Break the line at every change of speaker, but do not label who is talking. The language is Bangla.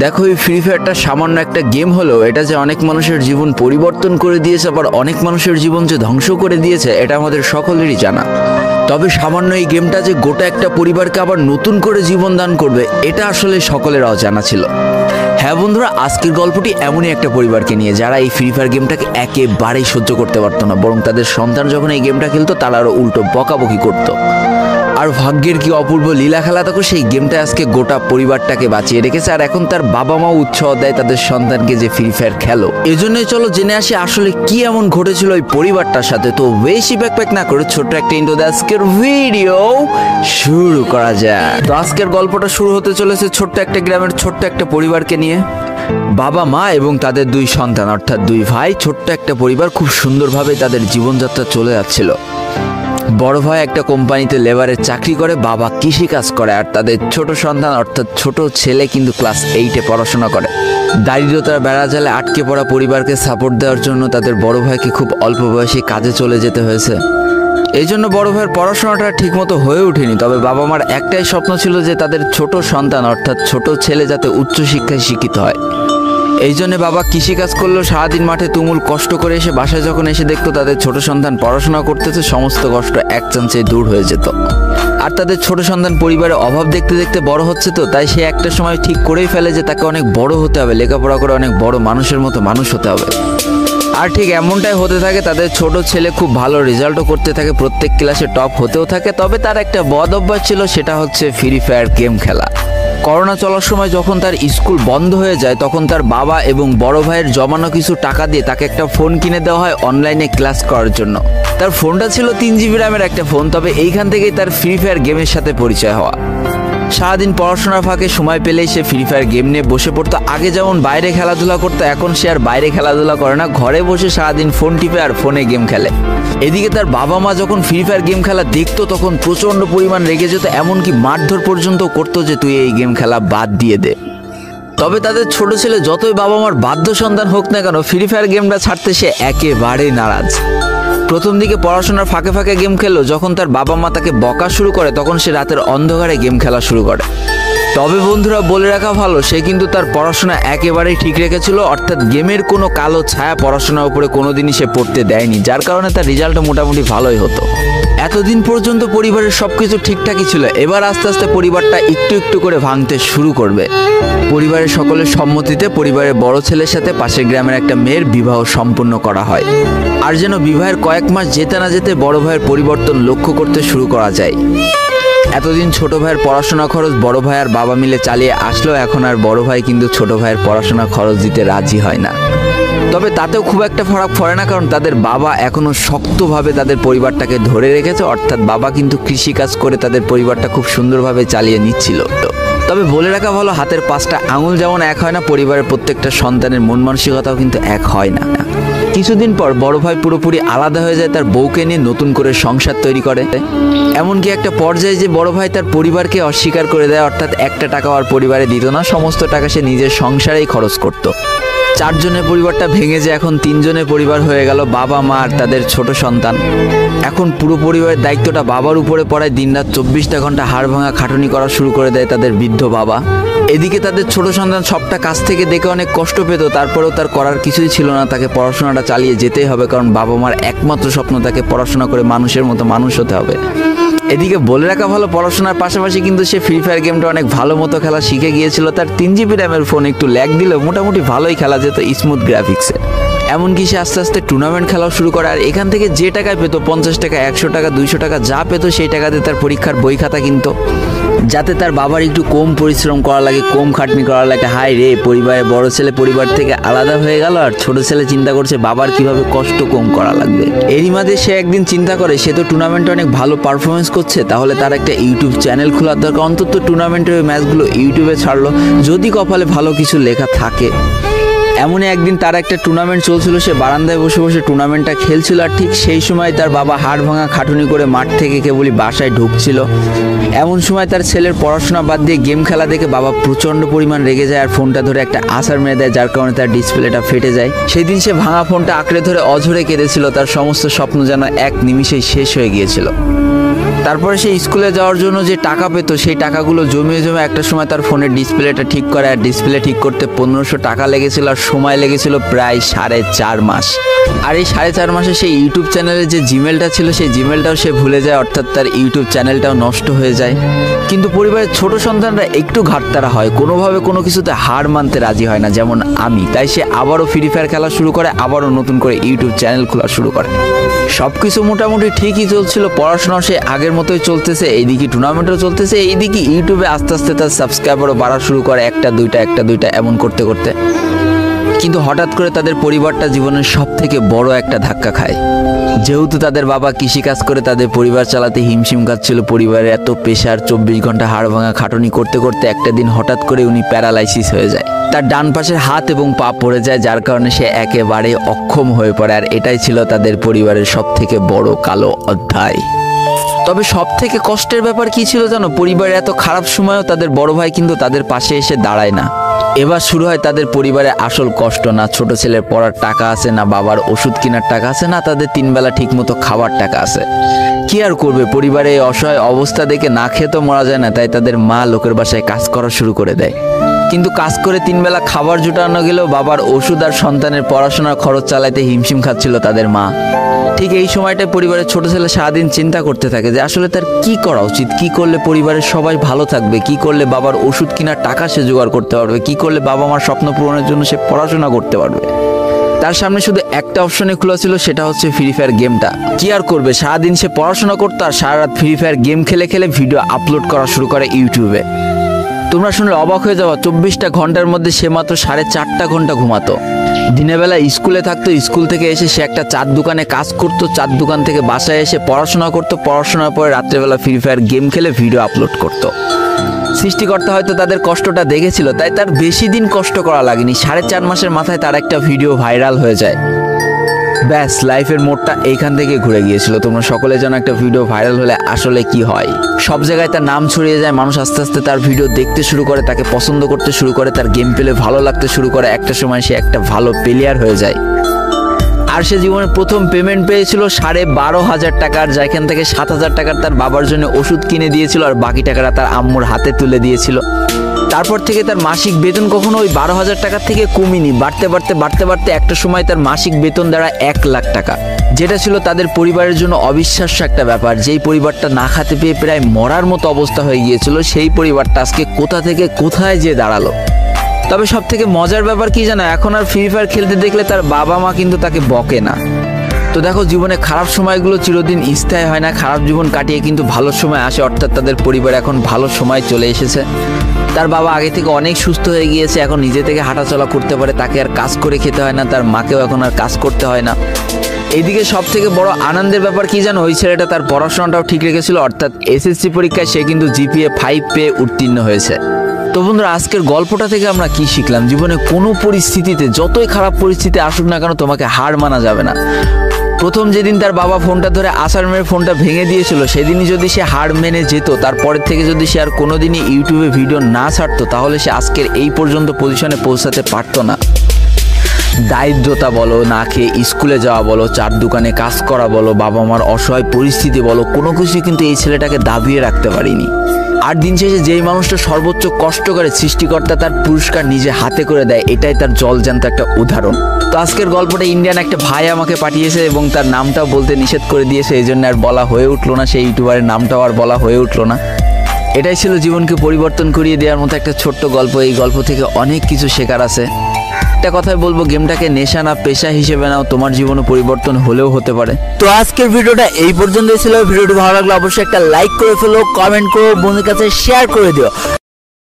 দেখো এই ফ্রি ফায়ারটা সামান্য একটা গেম হলেও এটা যে অনেক মানুষের জীবন পরিবর্তন করে দিয়েছে, আবার অনেক মানুষের জীবন যে ধ্বংস করে দিয়েছে এটা আমাদের সকলেরই জানা। তবে সামান্য এই গেমটা যে গোটা একটা পরিবারকে আবার নতুন করে জীবন দান করবে এটা আসলে সকলের অজানা ছিল। হ্যাঁ বন্ধুরা, আজকের গল্পটি এমনই একটা পরিবারকে নিয়ে যারা এই ফ্রি ফায়ার গেমটাকে একেবারেই সহ্য করতে পারতো না, বরং তাদের সন্তান যখন এই গেমটা খেলতো তারা আরও উল্টো বকাবকি করতো। আর ভাগ্যের কি অপূর্ব লীলা খেলা থাকো, সেই গেমটা আজকে গোটা পরিবারটাকে বাঁচিয়ে রেখেছে। আর এখন তার বাবা মাও উৎসাহ দেয় তাদের সন্তানকে যে ফ্রি ফায়ার খেলো। এজন্যই চলো জেনে আসি আসলে কি এমন ঘটেছিল ওই পরিবারটার সাথে। তো বেশি ব্যাকপ্যাক না করে ছোট্ট একটা ইন্ট্রো দিয়ে আজকের ভিডিও শুরু করা যায়। তো আজকের গল্পটা শুরু হতে চলেছে ছোট্ট একটা গ্রামের ছোট্ট একটা পরিবারকে নিয়ে। বাবা মা এবং তাদের দুই সন্তান অর্থাৎ দুই ভাই, ছোট্ট একটা পরিবার, খুব সুন্দরভাবে তাদের জীবনযাত্রা চলে যাচ্ছিল। বড় ভাই একটা কোম্পানিতে লেবারের চাকরি করে, বাবা কৃষিকাজ করে, আর তাদের ছোট সন্তান অর্থাৎ ছোট ছেলে কিন্তু ক্লাস 8-এ পড়াশোনা করে। দারিদ্রতার বেড়াজালে আটকে পড়া পরিবারকে সাপোর্ট দেওয়ার জন্য তাদের বড় ভাইকে খুব অল্প বয়সে কাজে চলে যেতে হয়েছে। এই জন্য বড় ভাইয়ের পড়াশোনাটা ঠিকমতো হয়ে ওঠেনি। তবে বাবা মার একটাই স্বপ্ন ছিল যে তাদের ছোট সন্তান অর্থাৎ ছোট ছেলে যাতে উচ্চশিক্ষায় শিক্ষিত হয়। এই জন্য বাবা কৃষিকাজ করলেও সারাদিন মাঠে তুমুল কষ্ট করে এসে বাসায় যখন এসে দেখতো তাদের ছোট সন্তান পড়াশোনা করতেছে, সমস্ত কষ্ট এক চান্সে দূর হয়ে যেত। আর তাদের ছোট সন্তান পরিবারের অভাব দেখতে দেখতে বড় হচ্ছে, তো তাই সে একটা সময় ঠিক করেই ফেলে যে তাকে অনেক বড় হতে হবে, লেখাপড়া করে অনেক বড় মানুষের মতো মানুষ হতে হবে। আর ঠিক এমনটাই হতে থাকে। তাদের ছোট ছেলে খুব ভালো রেজাল্টও করতে থাকে, প্রত্যেক ক্লাসে টপ হতেও থাকে। তবে তার একটা বদ অভ্যাস ছিল, সেটা হচ্ছে ফ্রি ফায়ার গেম খেলা। করোনা চলার সময় যখন তার স্কুল বন্ধ হয়ে যায় তখন তার বাবা এবং বড় ভাইয়ের জমানো কিছু টাকা দিয়ে তাকে একটা ফোন কিনে দেওয়া হয় অনলাইনে ক্লাস করার জন্য। তার ফোনটা ছিল 3 GB র্যামের একটা ফোন। তবে এইখান থেকেই তার ফ্রি ফায়ার গেমের সাথে পরিচয় হওয়া। সারাদিন পড়াশোনার ফাঁকে সময় পেলেই সে ফ্রি ফায়ার গেম নিয়ে বসে পড়তো। আগে যেমন বাইরে খেলাধুলা করতো, এখন সে আর বাইরে খেলাধুলা করে না, ঘরে বসে সারাদিন ফোন টিপে আর ফোনে গেম খেলে। এদিকে তার বাবা মা যখন ফ্রি ফায়ার গেম খেলা দেখতো তখন প্রচণ্ড পরিমাণ রেগে যেত, এমনকি মারধর পর্যন্ত করতো যে তুই এই গেম খেলা বাদ দিয়ে দে। তবে তাদের ছোট ছেলে যতই বাবা মার বাধ্য সন্তান হোক না কেন, ফ্রি ফায়ার গেমটা ছাড়তে সে একেবারেই নারাজ। প্রথম দিকে পড়াশোনার ফাঁকে ফাঁকে গেম খেললো, যখন তার বাবা মা তাকে বকা শুরু করে তখন সে রাতের অন্ধকারে গেম খেলা শুরু করে। তবে বন্ধুরা বলে রাখা ভালো, সে কিন্তু তার পড়াশোনা একেবারেই ঠিক রেখেছিল, অর্থাৎ গেমের কোনো কালো ছায়া পড়াশোনার উপরে কোনোদিনই সে পড়তে দেয়নি, যার কারণে তার রেজাল্টও মোটামুটি ভালোই হতো। এতদিন পর্যন্ত পরিবারের সবকিছু ঠিকঠাকই ছিল। এবার আস্তে আস্তে পরিবারটা একটু একটু করে ভাঙতে শুরু করবে। পরিবারের সকলের সম্মতিতে পরিবারের বড় ছেলের সাথে পাশের গ্রামের একটা মেয়ের বিবাহ সম্পন্ন করা হয়। আর যেন বিবাহের কয়েক মাস যেতে না যেতে বড় ভাইয়ের পরিবর্তন লক্ষ্য করতে শুরু করা যায়। এতদিন ছোট ভাইয়ের পড়াশোনা খরচ বড় ভাই আর বাবা মিলে চালিয়ে আসলো, এখন আর বড় ভাই কিন্তু ছোট ভাইয়ের পড়াশোনা খরচ দিতে রাজি হয় না। তবে তাতেও খুব একটা ফারাক পড়ে না, কারণ তাদের বাবা এখনো শক্তভাবে তাদের পরিবারটাকে ধরে রেখেছে, অর্থাৎ বাবা কিন্তু কৃষিকাজ করে তাদের পরিবারটা খুব সুন্দরভাবে চালিয়ে নিচ্ছিল। তবে বলে রাখা ভালো, হাতের 5টা আঙুল যেমন এক হয় না, পরিবারের প্রত্যেকটা সন্তানের মন মানসিকতাও কিন্তু এক হয় না। কিছুদিন পর বড় ভাই পুরোপুরি আলাদা হয়ে যায়, তার বউকে নিয়ে নতুন করে সংসার তৈরি করে। এমনকি একটা পর্যায়ে যে বড় ভাই তার পরিবারকে অস্বীকার করে দেয়, অর্থাৎ একটা টাকাও আর পরিবারে দিত না, সমস্ত টাকা সে নিজের সংসারেই খরচ করত। 4 জনের পরিবারটা ভেঙে যায় এখন 3 জনের পরিবার হয়ে গেল, বাবা মা আর তাদের ছোট সন্তান। এখন পুরো পরিবারের দায়িত্বটা বাবার উপরে পড়ায়। দিনরাত 24টা ঘন্টা হাড় ভাঙা খাটুনি করা শুরু করে দেয় তাদের বৃদ্ধ বাবা। এদিকে তাদের ছোট সন্তান সবটা কাছ থেকে দেখে অনেক কষ্ট পেত, তারপরেও তার করার কিছুই ছিল না, তাকে পড়াশোনাটা চালিয়ে যেতেই হবে, কারণ বাবা মার একমাত্র স্বপ্ন তাকে পড়াশোনা করে মানুষের মতো মানুষ হতে হবে। এদিকে বলে রাখা ভালো, পড়াশোনার পাশাপাশি কিন্তু সে ফ্রি ফায়ার গেমটা অনেক ভালো মতো খেলা শিখে গিয়েছিল। তার 3 GB র্যামের ফোন একটু ল্যাগ দিলেও মোটামুটি ভালোই খেলা যেত স্মুথ গ্রাফিক্সে। এমনকি সে আস্তে আস্তে টুর্নামেন্ট খেলাও শুরু করে। আর এখান থেকে যে টাকায় পেতো, 50 টাকা 100 টাকা 200 টাকা যা পেতো, সেই টাকাতে তার পরীক্ষার বই খাতা কিনতো, যাতে তার বাবার একটু কম পরিশ্রম করা লাগে, কম খাটনি করা লাগে। হাই রে, পরিবারের বড় ছেলে পরিবার থেকে আলাদা হয়ে গেল, আর ছোট ছেলে চিন্তা করছে বাবার কিভাবে কষ্ট কম করা লাগবে। এরই মাঝে সে একদিন চিন্তা করে সে তো টুর্নামেন্টে অনেক ভালো পারফরমেন্স করছে, তাহলে তার একটা ইউটিউব চ্যানেল খোলার দরকার। অন্তত টুর্নামেন্টের ম্যাচগুলো ইউটিউবে ছাড়লো, যদি কপালে ভালো কিছু লেখা থাকে। এমনই একদিন তার একটা টুর্নামেন্ট চলছিল, সে বারান্দায় বসে বসে টুর্নামেন্টটা খেলছিল। আর ঠিক সেই সময় তার বাবা হাড় ভাঙা খাটুনি করে মাঠ থেকে কেবলই বাসায় ঢুকছিল। এমন সময় তার ছেলের পড়াশোনা বাদ দিয়ে গেম খেলা দেখে বাবা প্রচণ্ড পরিমাণ রেগে যায় আর ফোনটা ধরে একটা আছাড় মেরে দেয়, যার কারণে তার ডিসপ্লেটা ফেটে যায়। সেই দিন সে ভাঙা ফোনটা আঁকড়ে ধরে অঝরে কেঁদেছিল, তার সমস্ত স্বপ্ন যেন এক নিমিষেই শেষ হয়ে গিয়েছিল। তারপরে সে স্কুলে যাওয়ার জন্য যে টাকা পেতো সেই টাকাগুলো জমিয়ে জমে একটা সময় তার ফোনের ডিসপ্লেটা ঠিক করে, আর ডিসপ্লে ঠিক করতে 1500 টাকা লেগেছিল, আর সময় লেগেছিল প্রায় 4.5 মাস। আর এই 4.5 মাসে সেই ইউটিউব চ্যানেলের যে জিমেলটা ছিল সেই জিমেলটাও সে ভুলে যায়, অর্থাৎ তার ইউটিউব চ্যানেলটাও নষ্ট হয়ে যায়। কিন্তু পরিবারের ছোট সন্তানরা একটু ঘাটতারা হয়, কোনোভাবে কোনো কিছুতে হার মানতে রাজি হয় না, যেমন আমি। তাই সে আবারও ফ্রি ফায়ার খেলা শুরু করে, আবারও নতুন করে ইউটিউব চ্যানেল খোলা শুরু করে। সব কিছু মোটামুটি ঠিকই চলছিল, পড়াশোনা সে আগের মতোই চলতেছে, এইদিকে টুর্নামেন্টও চলতেছে, এইদিকে ইউটিউবে আস্তে আস্তে তার সাবস্ক্রাইবারও বাড়া শুরু করে, একটা দুইটা এমন করতে করতে। কিন্তু হঠাৎ করে তাদের পরিবারটা জীবনের সব থেকে বড় একটা ধাক্কা খায়। যেহেতু তাদের বাবা কৃষিকাজ করে তাদের পরিবার চালাতে হিমশিম খাচ্ছিল, পরিবারের এত প্রেশার, 24 ঘন্টা হাড় ভাঙা খাটুনি করতে করতে একটা দিন হঠাৎ করে উনি প্যারালাইসিস হয়ে যায়। তার ডান পাশের হাত এবং পা পড়ে যায়, যার কারণে সে একেবারে অক্ষম হয়ে পড়ে। আর এটাই ছিল তাদের পরিবারের সব থেকে বড় কালো অধ্যায়। তবে সব থেকে কষ্টের ব্যাপার কি ছিল জানো? পরিবারের এত খারাপ সময়ও তাদের বড় ভাই কিন্তু তাদের পাশে এসে দাঁড়ায় না। এবার শুরু হয় তাদের পরিবারের আসল কষ্ট। না ছোট ছেলের পড়ার টাকা আছে, না বাবার ওষুধ কেনার টাকা আছে, না তাদের 3 বেলা ঠিক মতো খাবার টাকা আছে। কি আর করবে, পরিবারে এই অসহায় অবস্থা দেখে না খেয়ে তো মরা যায় না, তাই তাদের মা লোকের বাসায় কাজ করা শুরু করে দেয়। কিন্তু কাজ করে 3 বেলা খাবার জোটানো গেলেও বাবার ওষুধ আর সন্তানের পড়াশোনার খরচ চালাইতে হিমশিম খাচ্ছিল তাদের মা। ঠিক এই সময়টায় পরিবারের ছোট ছেলে সারাদিন চিন্তা করতে থাকে যে আসলে তার কি করা উচিত, কি করলে পরিবারের সবাই ভালো থাকবে, কি করলে বাবার ওষুধ কেনার টাকা সে জোগাড় করতে পারবে, কি করলে বাবা মার স্বপ্ন পূরণের জন্য সে পড়াশোনা করতে পারবে। তার সামনে শুধু একটা অপশনে খোলা ছিল, সেটা হচ্ছে ফ্রি ফায়ার গেমটা। কি আর করবে, সারাদিন সে পড়াশোনা করতো আর সারা রাত ফ্রি ফায়ার গেম খেলে খেলে ভিডিও আপলোড করা শুরু করে ইউটিউবে। তোমরা শুনলে অবাক হয়ে যাওয়া, 24টা ঘন্টার মধ্যে সে মাত্র 4.5 ঘন্টা ঘুমাতো। দিনের বেলা স্কুলে থাকতো, স্কুল থেকে এসে সে একটা চার দোকানে কাজ করতো, চার দোকান থেকে বাসায় এসে পড়াশোনা করতো, পড়াশোনার পরে রাত্রেবেলা ফ্রি ফায়ার গেম খেলে ভিডিও আপলোড করতো। সৃষ্টিকর্তা হয়তো তাদের কষ্টটা দেখেছিল, তাই তার বেশি দিন কষ্ট করা লাগেনি। 4.5 মাসের মাথায় তার একটা ভিডিও ভাইরাল হয়ে যায়। ব্যাস, লাইফের মোড়টা এইখান থেকে ঘুরে গিয়েছিল। তোমরা সকলে জানো একটা ভিডিও ভাইরাল হলে আসলে কি হয়। সব জায়গায় তার নাম ছড়িয়ে যায়, মানুষ আস্তে আস্তে তার ভিডিও দেখতে শুরু করে, তাকে পছন্দ করতে শুরু করে, তার গেম প্লে ভালো লাগতে শুরু করে। একটা সময় সে একটা ভালো প্লেয়ার হয়ে যায়। আর সে জীবনে প্রথম পেমেন্ট পেয়েছিল 12,500 টাকার, যেখান থেকে 7,000 টাকার তার বাবার জন্য ওষুধ কিনে দিয়েছিল, আর বাকি টাকাটা তার আম্মুর হাতে তুলে দিয়েছিল। তারপর থেকে তার মাসিক বেতন কখনো ওই 12,000 টাকার থেকে কমেনি, বাড়তে বাড়তে বাড়তে বাড়তে একটা সময় তার মাসিক বেতন দাঁড়ায় 1 লাখ টাকা, যেটা ছিল তাদের পরিবারের জন্য অবিশ্বাস্য একটা ব্যাপার। যেই পরিবারটা না খেতে পেয়ে প্রায় মরার মতো অবস্থা হয়ে গিয়েছিল, সেই পরিবারটা আজকে কোথা থেকে কোথায় যে দাঁড়ালো। তবে সব থেকে মজার ব্যাপার কি জানো, এখন আর ফ্রি ফায়ার খেলতে দেখলে তার বাবা মা কিন্তু তাকে বকে না। তো দেখো, জীবনে খারাপ সময়গুলো চিরদিন স্থায়ী হয় না, খারাপ জীবন কাটিয়ে কিন্তু ভালো সময় আসে, অর্থাৎ তাদের পরিবার এখন ভালো সময় চলে এসেছে। তার বাবা আগে থেকে অনেক সুস্থ হয়ে গিয়েছে, এখন নিজে থেকে হাঁটাচলা করতে পারে, তাকে আর কাজ করে খেতে হয় না, তার মাকেও এখন আর কাজ করতে হয় না। এইদিকে সব থেকে বড় আনন্দের ব্যাপার কি জানো, ওই ছেলেটা তার পড়াশোনাটাও ঠিক রেখেছিল, অর্থাৎ এসএসসি পরীক্ষায় সে কিন্তু জিপিএ 5 পেয়ে উত্তীর্ণ হয়েছে। তো বন্ধুরা, আজকের গল্পটা থেকে আমরা কি শিখলাম? জীবনে কোনো পরিস্থিতিতে, যতই খারাপ পরিস্থিতি আসুক না কেন, তোমাকে হার মানা যাবে না। প্রথম যেদিন তার বাবা ফোনটা ধরে আছাড় মেরে ফোনটা ভেঙে দিয়েছিল, সেদিনই যদি সে হার মেনে যেত, তারপরের থেকে যদি সে আর কোনোদিনই ইউটিউবে ভিডিও না ছাড়তো, তাহলে সে আজকের এই পর্যন্ত পজিশনে পৌঁছাতে পারতো না। দারিদ্রতা বলো, না খেয়ে স্কুলে যাওয়া বলো, চার দোকানে কাজ করা বলো, বাবা মার অসহায় পরিস্থিতি বলো, কোনো কিছুই কিন্তু এই ছেলেটাকে দাবিয়ে রাখতে পারিনি। আর দিন শেষে যেই মানুষটা সর্বোচ্চ কষ্ট করে, সৃষ্টিকর্তা তার পুরস্কার নিজে হাতে করে দেয়, এটাই তার জলজ্যান্ত একটা উদাহরণ। তো আজকের গল্পটা ইন্ডিয়ান একটা ভাই আমাকে পাঠিয়েছে এবং তার নামটাও বলতে নিষেধ করে দিয়েছে, এই জন্য আর বলা হয়ে উঠলো না, সেই ইউটিউবারের নামটাও আর বলা হয়ে উঠলো না। এটাই ছিল জীবনকে পরিবর্তন করিয়ে দেওয়ার মতো একটা ছোট্ট গল্প। এই গল্প থেকে অনেক কিছু শেখার আছে। একটা কথাই বলবো, গেমটাকে নেশা না পেশা হিসেবে নাও, তোমার জীবনে পরিবর্তন হলেও হতে পারে। তো আজকের ভিডিওটা এই পর্যন্তই ছিল। ভিডিওটি ভালো লাগলে অবশ্যই একটা লাইক করে ফেলো, কমেন্ট করো, বন্ধুদের কাছে শেয়ার করে দিও।